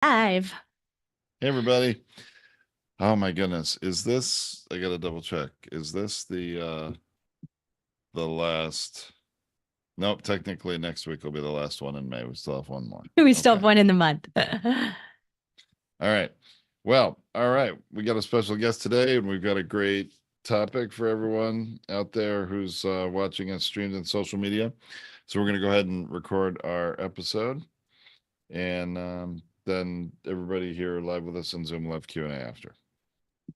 Live. Hey everybody. Oh my goodness. I gotta double check. Is this the last? Nope, technically next week will be the last one in May. We still have one more. We still have Okay. one in the month. All right. Well, all right. We got a special guest today, and we've got a great topic for everyone out there who's watching us streamed in social media. So we're gonna go ahead and record our episode, and then everybody here live with us on Zoom will have Q&A after.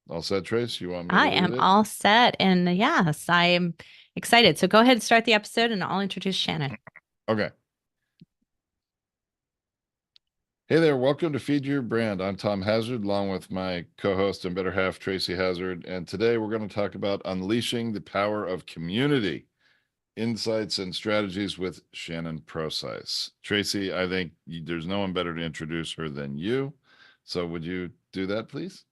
All set, Trace? You want me I to lead am it? all set. And yes, I am excited. So go ahead and start the episode and I'll introduce Shannon. Okay. Hey there, welcome to Feed Your Brand. I'm Tom Hazard, along with my co-host and better half, Tracy Hazard. And today we're going to talk about unleashing the power of community, insights and strategies with Shannon Procise. Tracy, I think there's no one better to introduce her than you. So would you do that, please?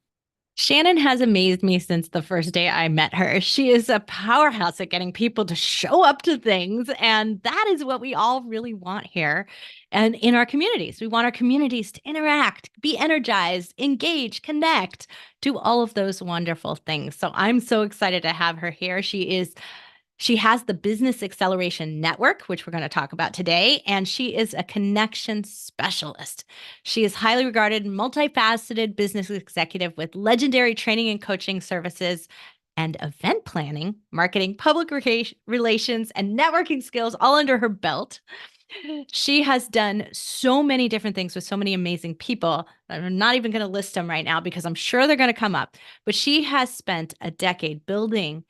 Shannon has amazed me since the first day I met her. She is a powerhouse at getting people to show up to things. And that is what we all really want here. And in our communities, we want our communities to interact, be energized, engage, connect, do all of those wonderful things. So I'm so excited to have her here. She has the Business Acceleration Network, which we're going to talk about today, and she is a connection specialist. She is highly regarded, multifaceted business executive with legendary training and coaching services and event planning, marketing, public relations, and networking skills all under her belt. She has done so many different things with so many amazing people. I'm not even going to list them right now because I'm sure they're going to come up. But she has spent a decade building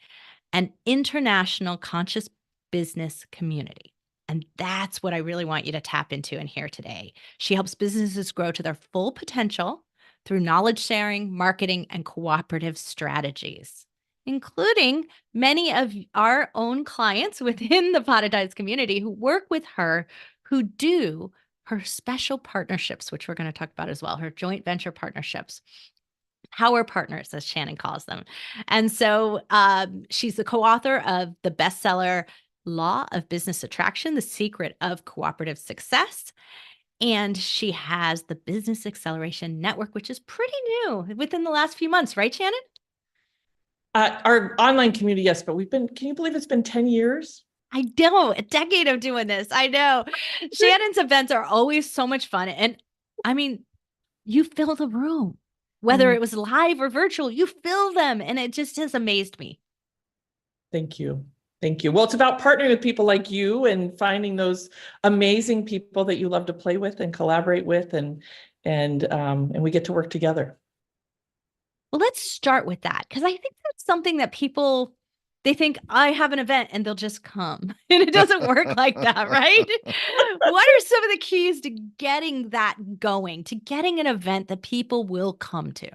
an international conscious business community. And that's what I really want you to tap into and hear today. She helps businesses grow to their full potential through knowledge sharing, marketing, and cooperative strategies, including many of our own clients within the Potatize community who work with her, who do her special partnerships, which we're going to talk about as well, her joint venture partnerships. Power partners, as Shannon calls them. And so she's the co-author of the bestseller Law of Business Attraction, The Secret of Cooperative Success. And she has the Business Acceleration Network, which is pretty new within the last few months, right, Shannon? Our online community, yes, but can you believe it's been 10 years? I know, a decade of doing this. I know. Shannon's events are always so much fun. And I mean, you fill the room. Whether it was live or virtual, you fill them. And it just has amazed me. Thank you. Thank you. Well, it's about partnering with people like you and finding those amazing people that you love to play with and collaborate with, and we get to work together. Well, let's start with that, because I think that's something that people, they think I have an event and they'll just come. And it doesn't work like that, right? What are some of the keys to getting that going, to getting an event that people will come to?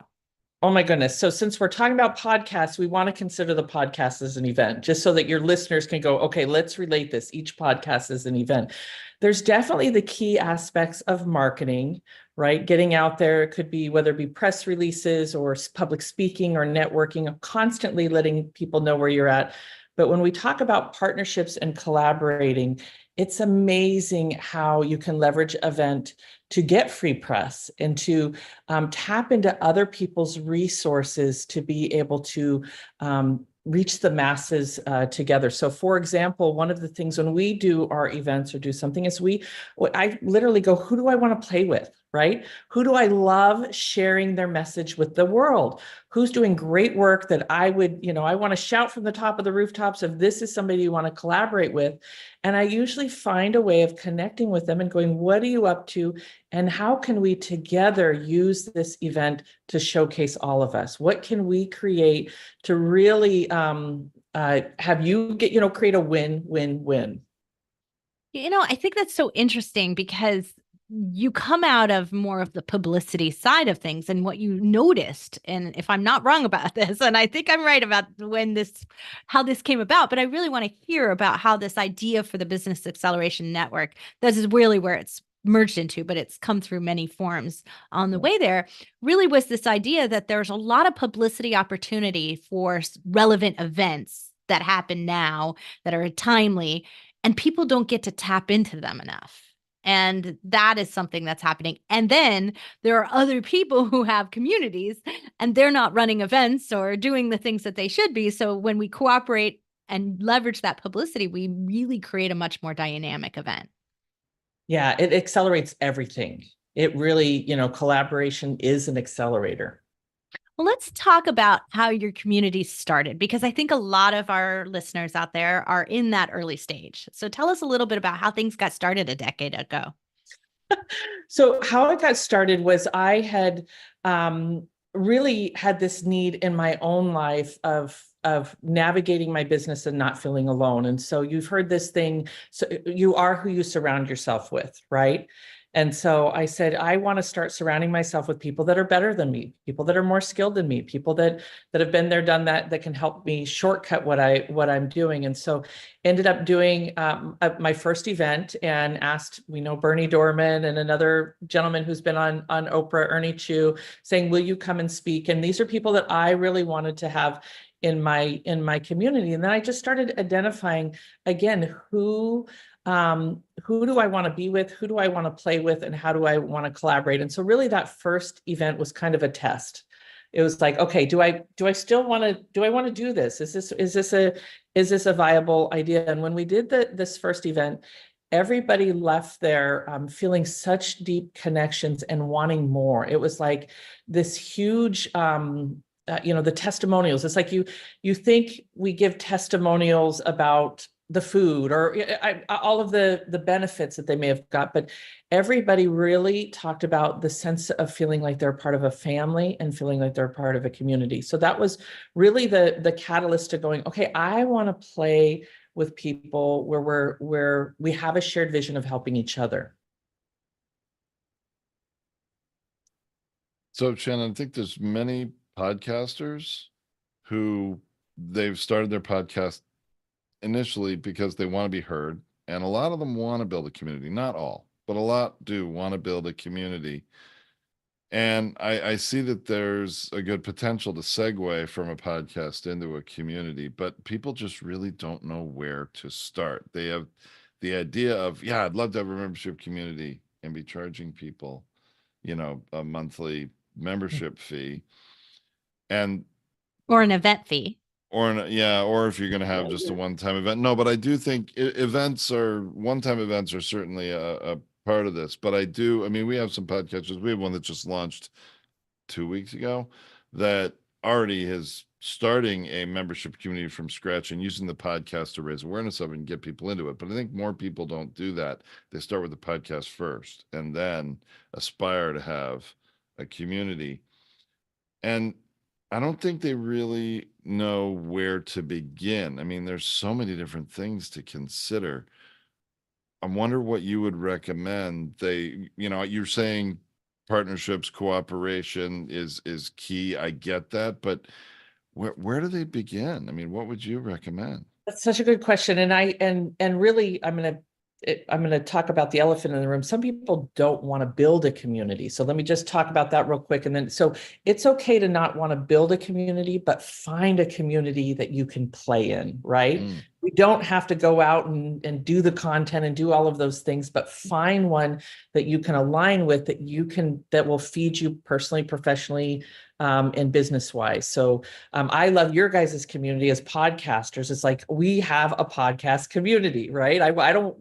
Oh my goodness. So since we're talking about podcasts, we want to consider the podcast as an event, just so that your listeners can go, okay, let's relate this. Each podcast is an event. There's definitely the key aspects of marketing, right? Getting out there. It could be whether it be press releases or public speaking or networking, constantly letting people know where you're at. But when we talk about partnerships and collaborating, it's amazing how you can leverage event to get free press and to tap into other people's resources to be able to reach the masses together. So for example, one of the things when we do our events or do something is I literally go, who do I want to play with? Right? Who do I love sharing their message with the world? Who's doing great work that I want to shout from the top of the rooftops if this is somebody you want to collaborate with. And I usually find a way of connecting with them and going, what are you up to? And how can we together use this event to showcase all of us? What can we create to really have you create a win-win-win? I think that's so interesting because you come out of more of the publicity side of things, and what you noticed, and if I'm not wrong about this, and I think I'm right about how this came about, but I really want to hear about how this idea for the Business Acceleration Network, this is really where it's merged into, but it's come through many forms on the way there, really was this idea that there's a lot of publicity opportunity for relevant events that happen now that are timely, and people don't get to tap into them enough. And that is something that's happening. And then there are other people who have communities and they're not running events or doing the things that they should be. So when we cooperate and leverage that publicity, we really create a much more dynamic event. Yeah, it accelerates everything. It really, collaboration is an accelerator. Well, let's talk about how your community started, because I think a lot of our listeners out there are in that early stage. So tell us a little bit about how things got started a decade ago. So how it got started was I had really had this need in my own life of navigating my business and not feeling alone. And so you've heard this thing, so you are who you surround yourself with, right? And so I said, I want to start surrounding myself with people that are better than me, people that are more skilled than me, people that have been there, done that, that can help me shortcut what I'm doing. And so ended up doing my first event and asked, Bernie Dorman and another gentleman who's been on Oprah, Ernie Chu, saying, will you come and speak? And these are people that I really wanted to have in my community. And then I just started identifying again, who do I want to be with? Who do I want to play with? And how do I want to collaborate? And so really that first event was kind of a test. It was like, okay, do I still want to do this? Is this a viable idea? And when we did this first event, everybody left there feeling such deep connections and wanting more. It was like this huge, the testimonials. It's like you think we give testimonials about the food or all of the benefits that they may have got, but everybody really talked about the sense of feeling like they're part of a family and feeling like they're part of a community. So that was really the catalyst to going, okay, I want to play with people where we have a shared vision of helping each other. So Shannon, I think there's many podcasters who they've started their podcast initially because they want to be heard, and a lot of them want to build a community. Not all, but a lot do want to build a community. And I see that there's a good potential to segue from a podcast into a community, but people just really don't know where to start. They have the idea of, yeah, I'd love to have a membership community and be charging people, a monthly membership fee. And Or an event fee. or if you're going to have just a one-time event. No, but I do think one-time events are certainly a part of this. But we have some podcasters. We have one that just launched 2 weeks ago that already is starting a membership community from scratch and using the podcast to raise awareness of it and get people into it. But I think more people don't do that. They start with the podcast first and then aspire to have a community. And I don't think they really know where to begin. I mean, there's so many different things to consider. I wonder what you would recommend. You're saying partnerships, cooperation is key. I get that, but where do they begin? I mean, what would you recommend? That's such a good question. And really, I'm going to talk about the elephant in the room. Some people don't want to build a community. So let me just talk about that real quick. And then, so it's okay to not want to build a community, but find a community that you can play in, right? We don't have to go out and do the content and do all of those things, but find one that you can align with, that will feed you personally, professionally, and business wise. So I love your guys' community as podcasters. It's like we have a podcast community, right? I don't.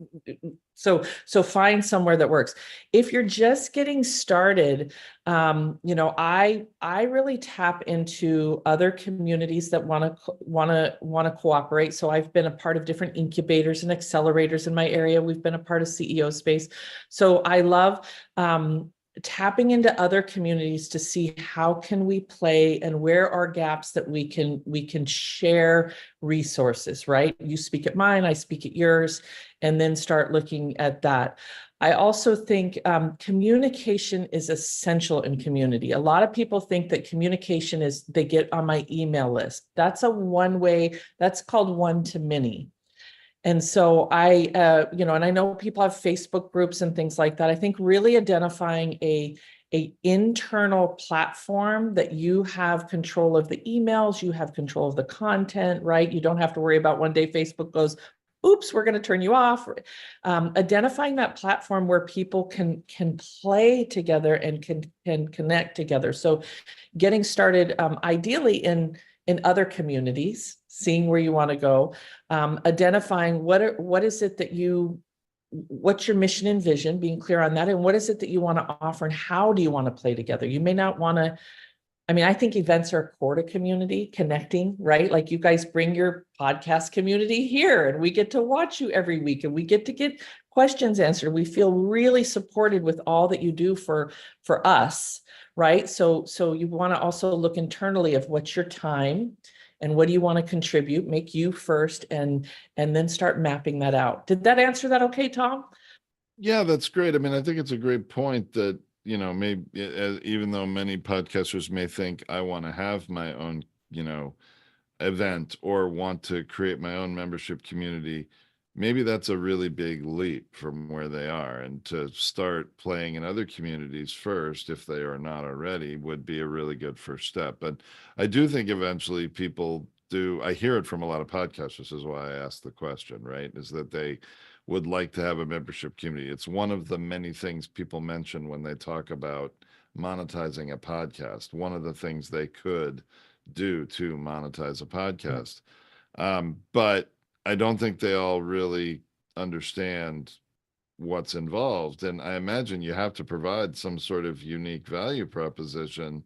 So find somewhere that works. If you're just getting started, I really tap into other communities that want to cooperate. So I've been a part of different incubators and accelerators in my area. We've been a part of CEO Space. So I love tapping into other communities to see how can we play and where are gaps that we can share resources, right? You speak at mine, I speak at yours, and then start looking at that. I also think communication is essential in community. A lot of people think that communication is they get on my email list. That's a one way, that's called one-to-many. And so and I know people have Facebook groups and things like that. I think really identifying a internal platform that you have control of the emails, you have control of the content, right? You don't have to worry about one day Facebook goes, oops, we're going to turn you off. Identifying that platform where people can play together and can connect together. So getting started, ideally in other communities, seeing where you want to go, identifying what is it that what's your mission and vision, being clear on that, and what is it that you want to offer, and how do you want to play together? You may not want to, I mean, I think events are core to community connecting, right? Like you guys bring your podcast community here and we get to watch you every week and we get to get questions answered. We feel really supported with all that you do for us, right? So you want to also look internally of what's your time and what do you want to contribute, make you first, and then start mapping that out. Did that answer that okay, Tom? Yeah, that's great. I mean, I think it's a great point that, maybe even though many podcasters may think I want to have my own, event or want to create my own membership community, maybe that's a really big leap from where they are. And to start playing in other communities first, if they are not already, would be a really good first step. But I do think eventually people do, I hear it from a lot of podcasters, is why I asked the question, right? Is that they would like to have a membership community. It's one of the many things people mention when they talk about monetizing a podcast. One of the things they could do to monetize a podcast. But I don't think they all really understand what's involved. And I imagine you have to provide some sort of unique value proposition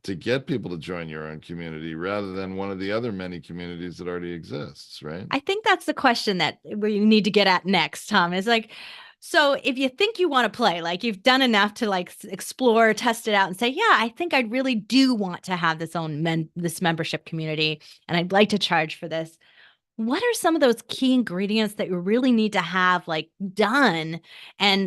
to get people to join your own community rather than one of the other many communities that already exists, right? I think that's the question that we need to get at next, Tom, is like, so if you think you want to play, like you've done enough to like explore, test it out and say, yeah, I think I really do want to have this membership community and I'd like to charge for this. What are some of those key ingredients that you really need to have like done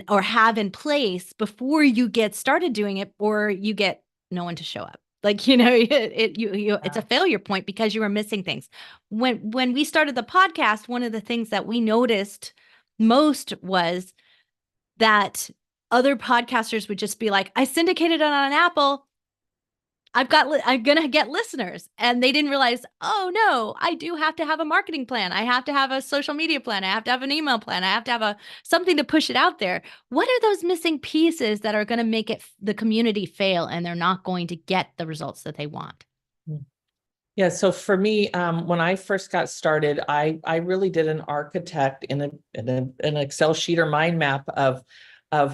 or have in place before you get started doing it, or you get no one to show up? Like, it's a failure point because you were missing things. When we started the podcast, one of the things that we noticed most was that other podcasters would just be like, I syndicated it on Apple. I'm going to get listeners. And they didn't realize, oh no, I do have to have a marketing plan. I have to have a social media plan. I have to have an email plan. I have to have something to push it out there. What are those missing pieces that are going to make the community fail and they're not going to get the results that they want? Yeah. So for me, when I first got started, I really did an architect in an Excel sheet or mind map of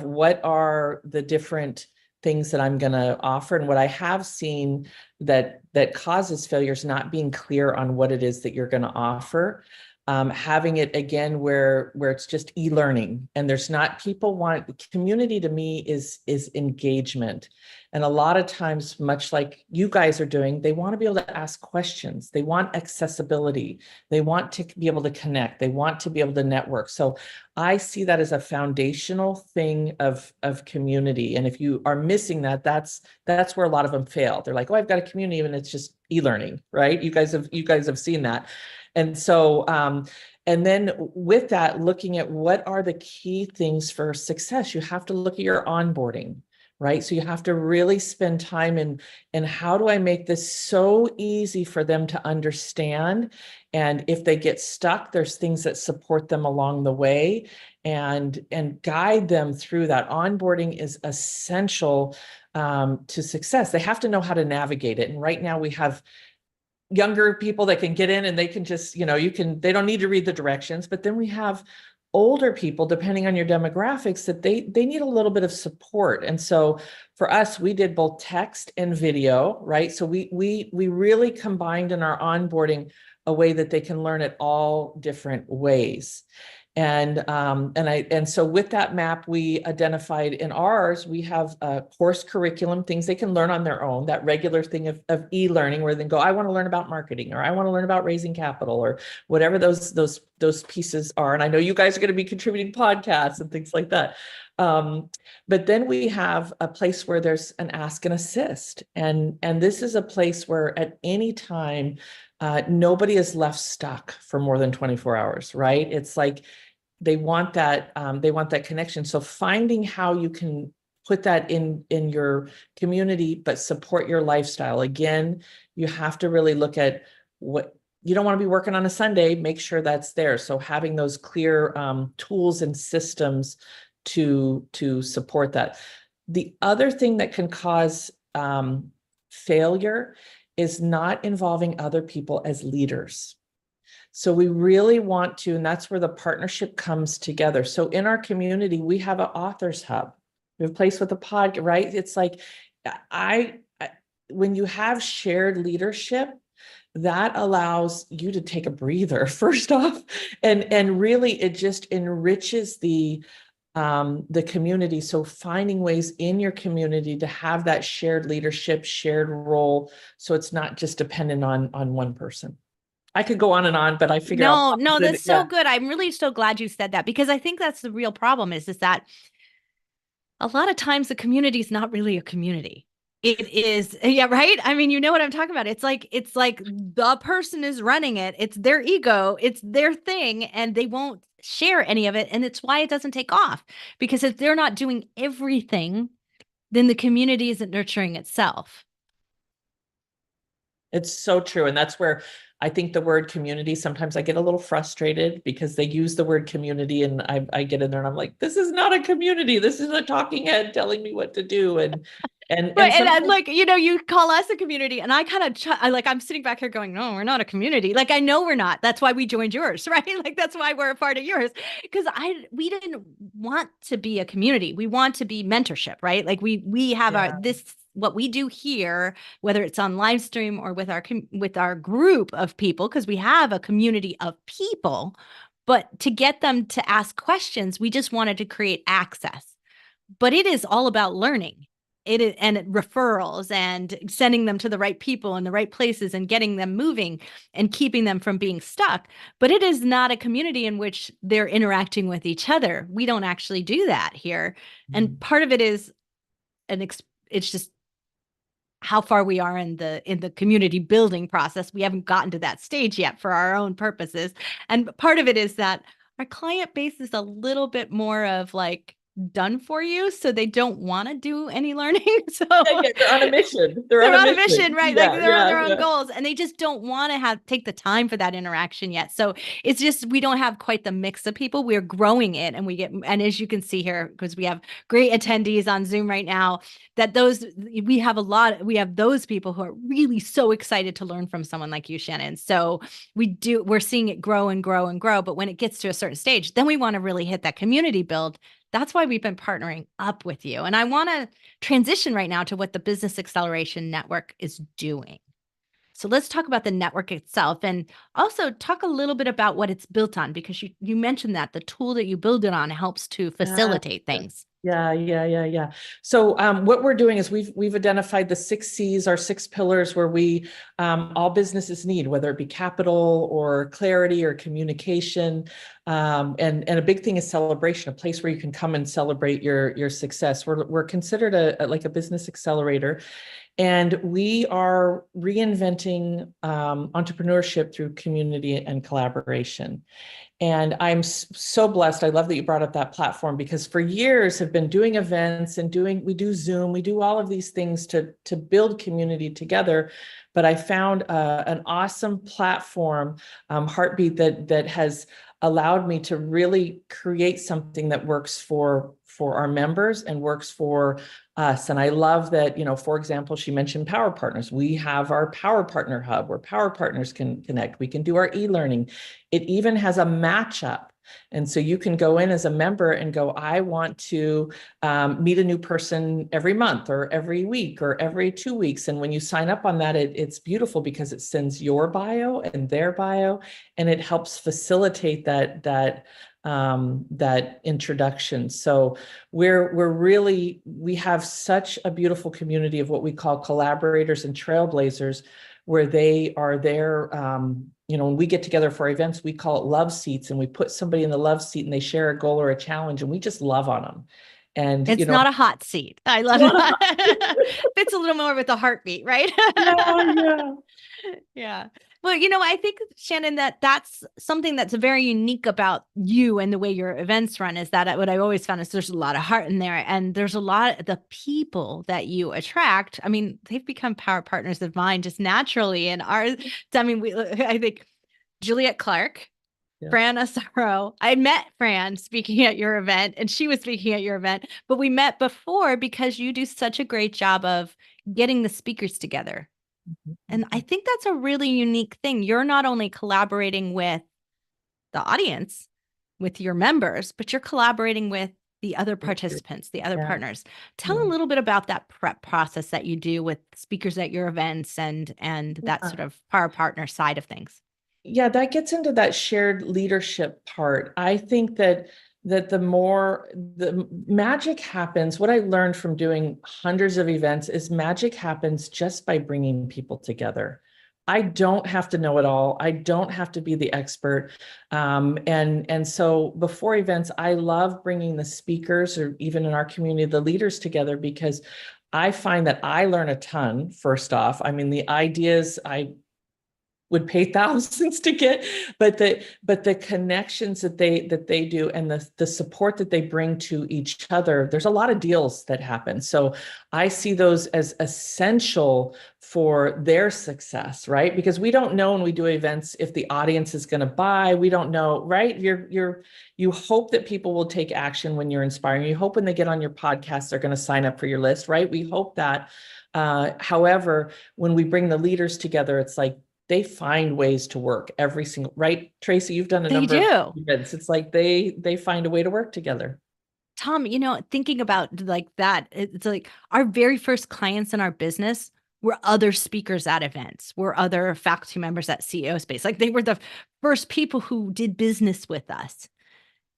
what are the different things that I'm going to offer. And what I have seen that causes failure is not being clear on what it is that you're going to offer. Having it again where it's just e-learning and there's not, people want, community to me is engagement. And a lot of times, much like you guys are doing, they want to be able to ask questions. They want accessibility. They want to be able to connect. They want to be able to network. So I see that as a foundational thing of community. And if you are missing that, that's where a lot of them fail. They're like, oh, I've got a community and it's just e-learning, right? You guys have seen that. And so, and then with that, looking at what are the key things for success, you have to look at your onboarding, right? So you have to really spend time in how do I make this so easy for them to understand? And if they get stuck, there's things that support them along the way and guide them through that. Onboarding is essential to success. They have to know how to navigate it. And right now we have younger people that can get in and they can just, they don't need to read the directions, but then we have older people, depending on your demographics, that they need a little bit of support. And so for us, we did both text and video, right? So we really combined in our onboarding a way that they can learn it all different ways. And so with that map, we identified in ours, we have a course curriculum, things they can learn on their own, that regular thing of e-learning where they go, I want to learn about marketing, or I want to learn about raising capital, or whatever those pieces are. And I know you guys are going to be contributing podcasts and things like that. But then we have a place where there's an ask and assist. And this is a place where at any time, nobody is left stuck for more than 24 hours, right? It's like they want that connection. So finding how you can put that in your community, but support your lifestyle. Again, you have to really look at you don't want to be working on a Sunday, make sure that's there. So having those clear tools and systems to support that. The other thing that can cause failure is not involving other people as leaders. So we really want to, and that's where the partnership comes together. So in our community, we have an authors hub. We have a place with a pod, right? It's like when you have shared leadership, that allows you to take a breather first off, and really it just enriches the community. So finding ways in your community to have that shared leadership, shared role, so it's not just dependent on one person. I could go on and on, but I figure no, that's so good. I'm really so glad you said that, because I think that's the real problem is that a lot of times the community is not really a community. It is, yeah, right. I mean, you know what I'm talking about. It's like the person is running it. It's their ego. It's their thing, and they won't share any of it. And it's why it doesn't take off, because if they're not doing everything, then the community isn't nurturing itself. It's so true. And that's where I think the word community, sometimes I get a little frustrated because they use the word community, and I get in there and I'm like, this is not a community. This is a talking head telling me what to do. And like, you call us a community, and I kind of I'm sitting back here going, no, we're not a community. Like, I know we're not. That's why we joined yours, right? Like, that's why we're a part of yours, because we didn't want to be a community. We want to be mentorship, right? Like we have what we do here, whether it's on live stream or with our group of people, because we have a community of people, but to get them to ask questions, we just wanted to create access. But it is all about learning. It is, and referrals and sending them to the right people in the right places and getting them moving and keeping them from being stuck. But it is not a community in which they're interacting with each other. We don't actually do that here. And part of it is it's just how far we are in the community building process. We haven't gotten to that stage yet for our own purposes. And part of it is that our client base is a little bit more of like done for you, so they don't want to do any learning. So they're on a mission. They're on a mission, right? Yeah, like they're on their own goals, and they just don't want to take the time for that interaction yet. So it's just, we don't have quite the mix of people. We're growing it, and as you can see here, because we have great attendees on Zoom right now, that we have those people who are really so excited to learn from someone like you, Shannon. So we're seeing it grow and grow and grow. But when it gets to a certain stage, then we want to really hit that community build. That's why we've been partnering up with you. And I want to transition right now to what the Business Acceleration Network is doing. So let's talk about the network itself, and also talk a little bit about what it's built on, because you mentioned that the tool that you build it on helps to facilitate things. Yeah. So what we're doing is we've identified the 6 C's, our 6 pillars, where we all businesses need, whether it be capital or clarity or communication. And a big thing is celebration, a place where you can come and celebrate your success. We're considered a business accelerator. And we are reinventing entrepreneurship through community and collaboration. And I'm so blessed. I love that you brought up that platform, because for years have been doing events and we do Zoom, we do all of these things to build community together. But I found an awesome platform, Heartbeat, that has allowed me to really create something that works for our members and works for us. And I love that, for example, she mentioned Power Partners. We have our Power Partner Hub where Power Partners can connect. We can do our e-learning. It even has a matchup. And so you can go in as a member and go, I want to meet a new person every month or every week or every 2 weeks. And when you sign up on that, it's beautiful, because it sends your bio and their bio, and it helps facilitate that introduction. So we have such a beautiful community of what we call collaborators and trailblazers, where they are there. When we get together for our events, we call it love seats, and we put somebody in the love seat and they share a goal or a challenge, and we just love on them. And it's not a hot seat. I love it. Fits a little more with the heartbeat, right? Yeah. Well, I think, Shannon, that's something that's very unique about you and the way your events run, is that what I always found is there's a lot of heart in there, and there's a lot of the people that you attract. I mean, they've become power partners of mine just naturally. And ours, I think Juliet Clark, Yeah. Fran Asaro. I met Fran speaking at your event, and she was speaking at your event, but we met before because you do such a great job of getting the speakers together. And I think that's a really unique thing. You're not only collaborating with the audience, with your members, but you're collaborating with the other participants, the other partners. Tell a little bit about that prep process that you do with speakers at your events and that sort of power partner side of things. Yeah, that gets into that shared leadership part. I think that the more the magic happens, what I learned from doing hundreds of events is magic happens just by bringing people together. I don't have to know it all. I don't have to be the expert. And so before events, I love bringing the speakers, or even in our community, the leaders together, because I find that I learn a ton, first off. I mean, the ideas I would pay thousands to get, but the connections that they do, and the support that they bring to each other, there's a lot of deals that happen. So I see those as essential for their success, right? Because we don't know when we do events if the audience is going to buy. We don't know, right? You hope that people will take action when you're inspiring. You hope when they get on your podcast, they're going to sign up for your list, right? We hope that. However, when we bring the leaders together, it's like they find ways to work every single, right? Tracy, you've done a number of events. It's like they find a way to work together. Tom, thinking about like that, it's like our very first clients in our business were other speakers at events, were other faculty members at CEO Space. Like they were the first people who did business with us.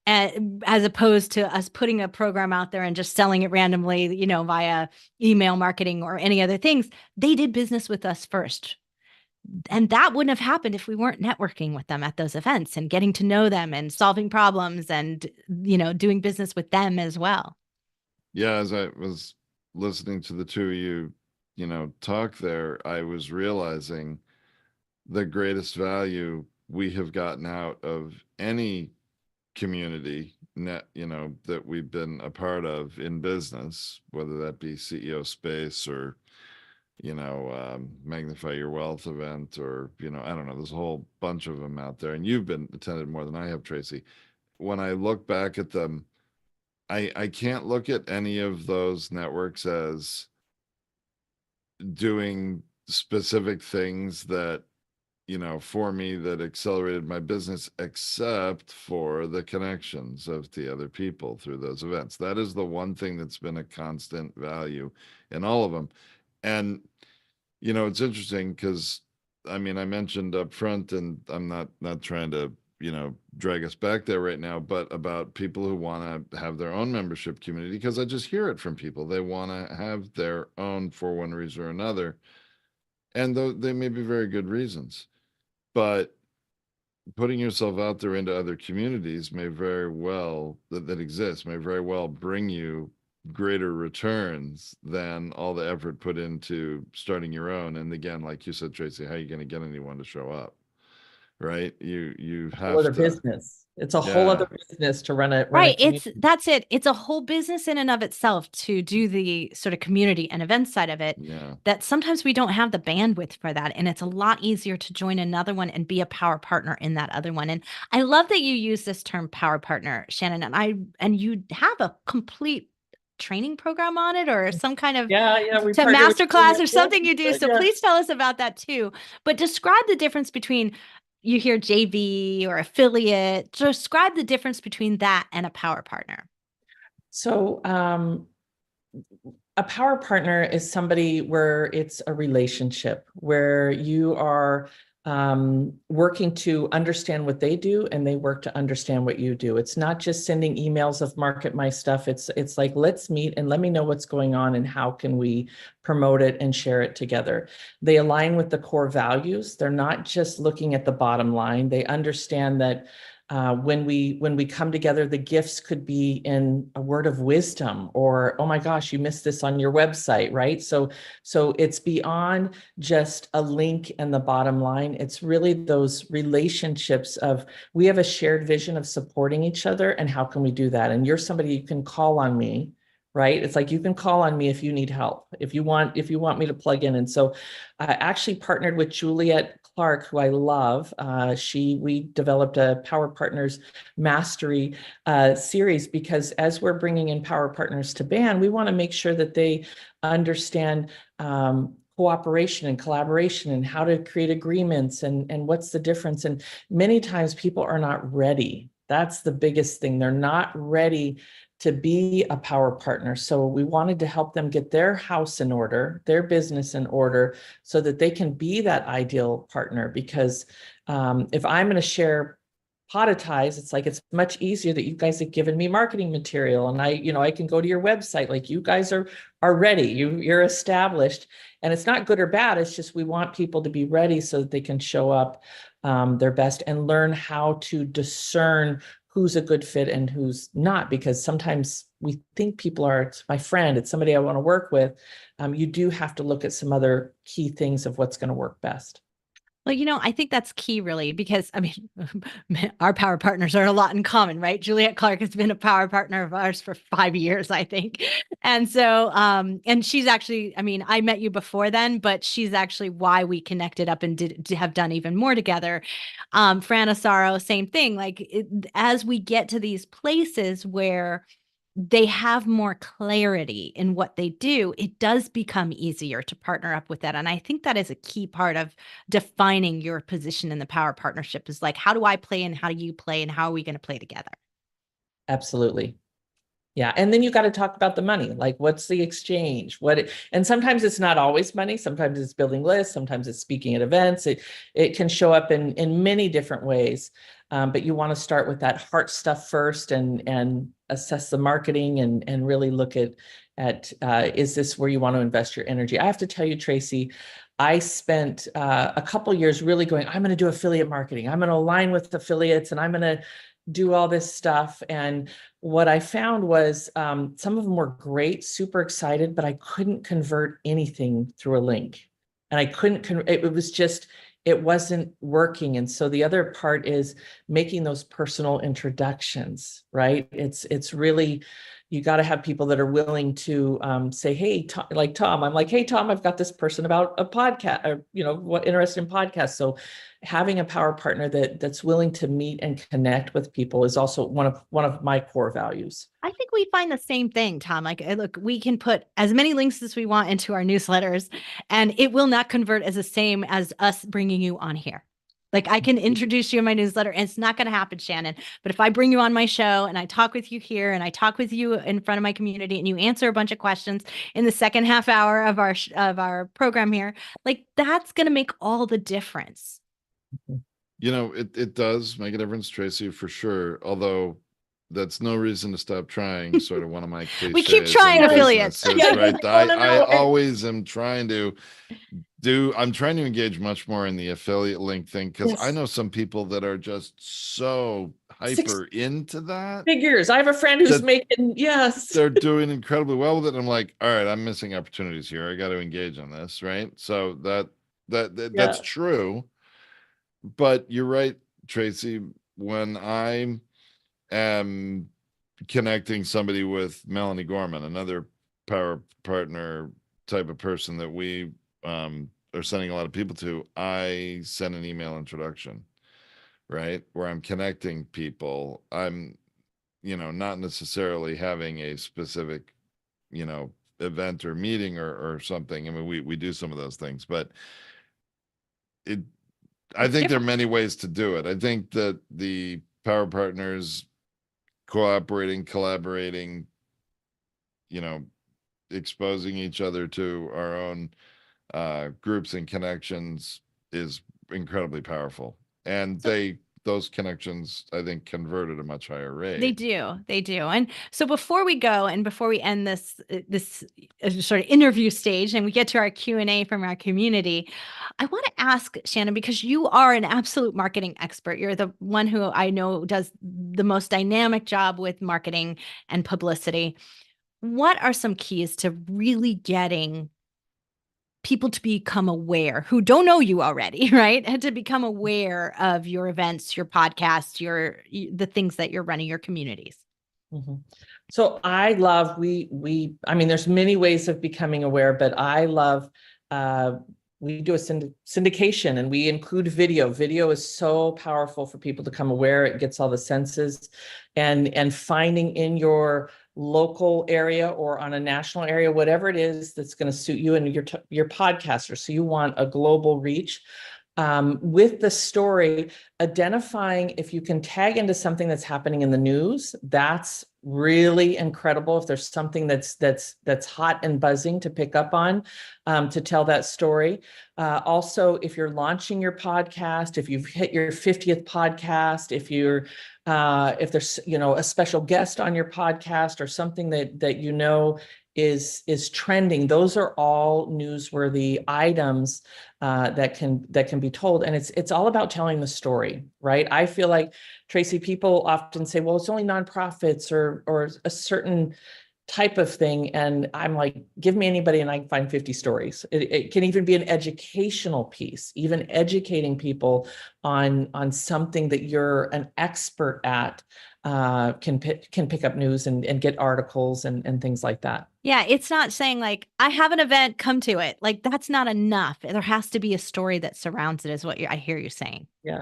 And as opposed to us putting a program out there and just selling it randomly, via email marketing or any other things, they did business with us first. And that wouldn't have happened if we weren't networking with them at those events and getting to know them and solving problems and, doing business with them as well. Yeah, as I was listening to the two of you, talk there, I was realizing the greatest value we have gotten out of any community that we've been a part of in business, whether that be CEO Space or Magnify Your Wealth event, or I don't know, there's a whole bunch of them out there, and you've been attended more than I have, Tracy. When I look back at them, I can't look at any of those networks as doing specific things that for me that accelerated my business, except for the connections of the other people through those events. That is the one thing that's been a constant value in all of them. And it's interesting because I mentioned up front, and I'm not trying to drag us back there right now, but about people who want to have their own membership community, because I just hear it from people. They want to have their own for one reason or another, and though they may be very good reasons, but putting yourself out there into other communities may very well that exist may very well bring you greater returns than all the effort put into starting your own. And again, like you said, Tracy, how are you going to get anyone to show up? Right? You have to. Business. It's a whole other business to run a right. That's it. It's a whole business in and of itself to do the sort of community and event side of it. Yeah. That sometimes we don't have the bandwidth for that. And it's a lot easier to join another one and be a power partner in that other one. And I love that you use this term power partner, Shannon. And you have a complete training program on it, or some kind of masterclass or something you do. So please tell us about that too. But describe the difference between, you hear JV or affiliate, describe the difference between that and a power partner. So a power partner is somebody where it's a relationship, where you are working to understand what they do and they work to understand what you do. It's not just sending emails of market my stuff. It's like, let's meet and let me know what's going on and how can we promote it and share it together. They align with the core values. They're not just looking at the bottom line. They understand that when we come together, the gifts could be in a word of wisdom, or, oh my gosh, you missed this on your website, right? So it's beyond just a link and the bottom line. It's really those relationships of, we have a shared vision of supporting each other, and how can we do that? And you're somebody you can call on me, right? It's like, you can call on me if you need help, if you want me to plug in. And so I actually partnered with Juliet Clark, who I love. We developed a Power Partners Mastery series, because as we're bringing in Power Partners to band, we want to make sure that they understand cooperation and collaboration and how to create agreements and what's the difference. And many times people are not ready. That's the biggest thing. They're not ready to be a power partner. So we wanted to help them get their house in order, their business in order, so that they can be that ideal partner. Because if I'm going to share pot of ties, it's like, it's much easier that you guys have given me marketing material, and I can go to your website. Like, you guys are ready, you're established, and it's not good or bad. It's just, we want people to be ready so that they can show up their best and learn how to discern who's a good fit and who's not, because sometimes we think people are, it's my friend, it's somebody I want to work with. You do have to look at some other key things of what's going to work best. Well, I think that's key, really, because our power partners are a lot in common, right? Juliet Clark has been a power partner of ours for 5 years, I think. And so, and she's actually, I met you before then, but she's actually why we connected up and have done even more together. Fran Asaro, same thing. As we get to these places where they have more clarity in what they do, it does become easier to partner up with that. And I think that is a key part of defining your position in the power partnership, is like, how do I play and how do you play and how are we going to play together? Absolutely. Yeah. And then you got to talk about the money, like, what's the exchange? And sometimes it's not always money. Sometimes it's building lists. Sometimes it's speaking at events. It can show up in many different ways. But you want to start with that heart stuff first, and assess the marketing, and really look at is this where you want to invest your energy? I have to tell you, Tracy, I spent a couple years really going, I'm going to do affiliate marketing. I'm going to align with affiliates, and I'm going to do all this stuff. And what I found was some of them were great, super excited, but I couldn't convert anything through a link. And I couldn't, it was just, it wasn't working. And so the other part is making those personal introductions, right? It's really, you got to have people that are willing to say, hey, Tom, like Tom, I'm like, hey, Tom, I've got this person about a podcast, or, what interested in podcasts. So having a power partner that's willing to meet and connect with people is also one of my core values. I think we find the same thing, Tom. Like, look, we can put as many links as we want into our newsletters, and it will not convert as the same as us bringing you on here. Like, I can introduce you in my newsletter, and it's not going to happen, Shannon. But if I bring you on my show and I talk with you here and I talk with you in front of my community and you answer a bunch of questions in the second half hour of our program here, like, that's going to make all the difference. It does make a difference, Tracy, for sure. Although that's no reason to stop trying. Sort of one of my cliches. We keep trying affiliates, right? I always am trying to I'm trying to engage much more in the affiliate link thing, because Yes. I know some people that are just so hyper into that. Figures. I have a friend who's making, yes. They're doing incredibly well with it. I'm like, all right, I'm missing opportunities here. I got to engage on this, right? So that's true. But you're right, Tracy. When I am connecting somebody with Melanie Gorman, another power partner type of person that we are sending a lot of people to, I send an email introduction, right? Where I'm connecting people. I'm, not necessarily having a specific, event or meeting or something. I mean, we do some of those things, but I think there are many ways to do it. I think that the power partners cooperating, collaborating, exposing each other to our own groups and connections is incredibly powerful. And those connections, I think, convert at a much higher rate. They do. And so before we go, and before we end this sort of interview stage and we get to our Q&A from our community, I want to ask, Shannon, because you are an absolute marketing expert. You're the one who I know does the most dynamic job with marketing and publicity. What are some keys to really getting people to become aware who don't know you already, right? And to become aware of your events, your podcasts, the things that you're running, your communities? Mm-hmm. So I love, I mean, there's many ways of becoming aware, but I love, we do a syndication and we include video. Video is so powerful for people to come aware. It gets all the senses, and finding in your local area or on a national area, whatever it is that's going to suit you and your podcaster. So you want a global reach. With the story, identifying if you can tag into something that's happening in the news, that's really incredible. If there's something that's hot and buzzing to pick up on, to tell that story. Also, if you're launching your podcast, if you've hit your 50th podcast, if there's a special guest on your podcast or something that is trending, those are all newsworthy items that can be told. And it's all about telling the story, right? I feel like, Tracy, people often say, well, it's only nonprofits or a certain type of thing. And I'm like, give me anybody and I can find 50 stories. It can even be an educational piece, even educating people on something that you're an expert at, can pick up news and get articles and things like that. Yeah, it's not saying like, I have an event, come to it. Like, that's not enough. There has to be a story that surrounds it, is what I hear you saying. Yeah.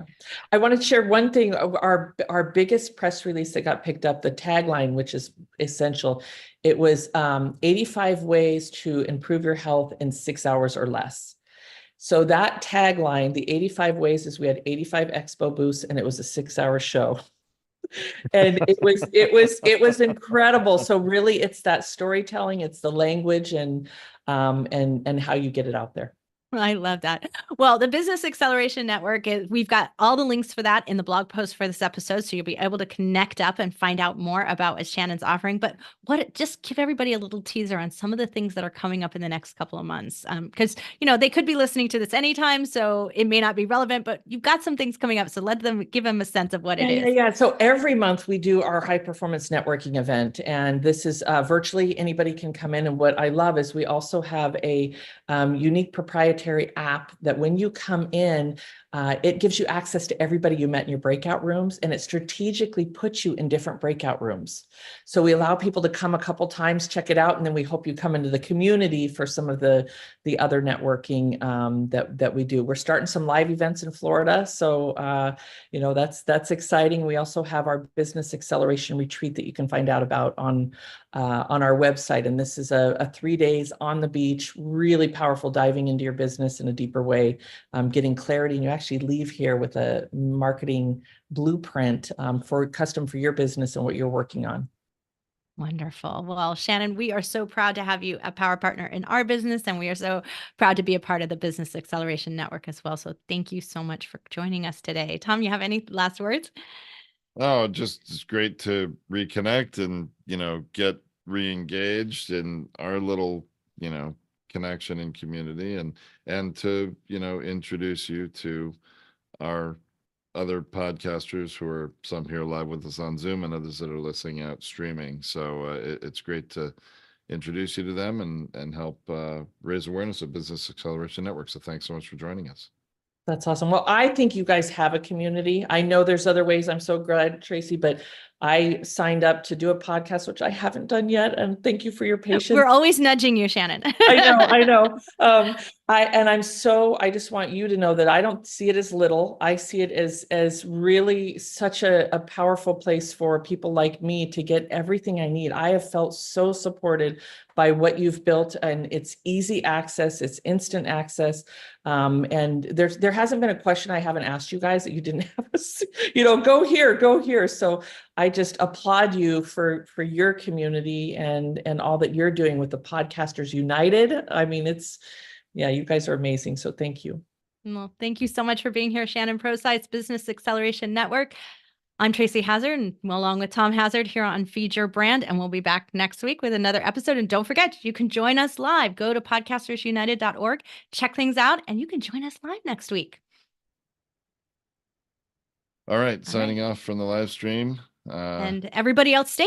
I want to share one thing. Our biggest press release that got picked up, the tagline, which is essential. It was 85 ways to improve your health in 6 hours or less. So that tagline, the 85 ways, is we had 85 expo booths and it was a 6-hour show. And it was incredible. So really it's that storytelling, it's the language and how you get it out there. I love that. Well, the Business Acceleration Network we've got all the links for that in the blog post for this episode. So you'll be able to connect up and find out more about what Shannon's offering. But just give everybody a little teaser on some of the things that are coming up in the next couple of months. Because, they could be listening to this anytime, so it may not be relevant, but you've got some things coming up. So give them a sense of what it is. Yeah. So every month we do our high performance networking event, and this is virtually anybody can come in. And what I love is we also have a unique proprietary app that when you come in, it gives you access to everybody you met in your breakout rooms, and it strategically puts you in different breakout rooms. So we allow people to come a couple times, check it out, and then we hope you come into the community for some of the other networking that we do. We're starting some live events in Florida, so that's exciting. We also have our business acceleration retreat that you can find out about on our website, and this is a 3 days on the beach, really powerful, diving into your business in a deeper way, getting clarity, and you actually leave here with a marketing blueprint custom for your business and what you're working on. Wonderful. Well, Shannon, we are so proud to have you a power partner in our business, and we are so proud to be a part of the Business Acceleration Network as well. So thank you so much for joining us today. Tom, you have any last words? Oh, it's great to reconnect and, get re-engaged in our little, connection and community, and to, introduce you to our other podcasters who are some here live with us on Zoom and others that are listening out streaming. So it's great to introduce you to them and help raise awareness of Business Acceleration Network. So thanks so much for joining us. That's awesome. Well, I think you guys have a community. I know there's other ways. I'm so glad, Tracy, but I signed up to do a podcast, which I haven't done yet. And thank you for your patience. We're always nudging you, Shannon. I know. I just want you to know that I don't see it as little. I see it as really such a powerful place for people like me to get everything I need. I have felt so supported by what you've built, and it's easy access, it's instant access. And there hasn't been a question I haven't asked you guys that you didn't have go here. So I just applaud you for your community and all that you're doing with the Podcasters United. I mean, you guys are amazing. So thank you. Well, thank you so much for being here, Shannon Procise, Business Acceleration Network. I'm Tracy Hazard, and along with Tom Hazard here on Feed Your Brand, and we'll be back next week with another episode. And don't forget, you can join us live. Go to podcastersunited.org, check things out, and you can join us live next week. All right, signing off from the live stream. And everybody else, stay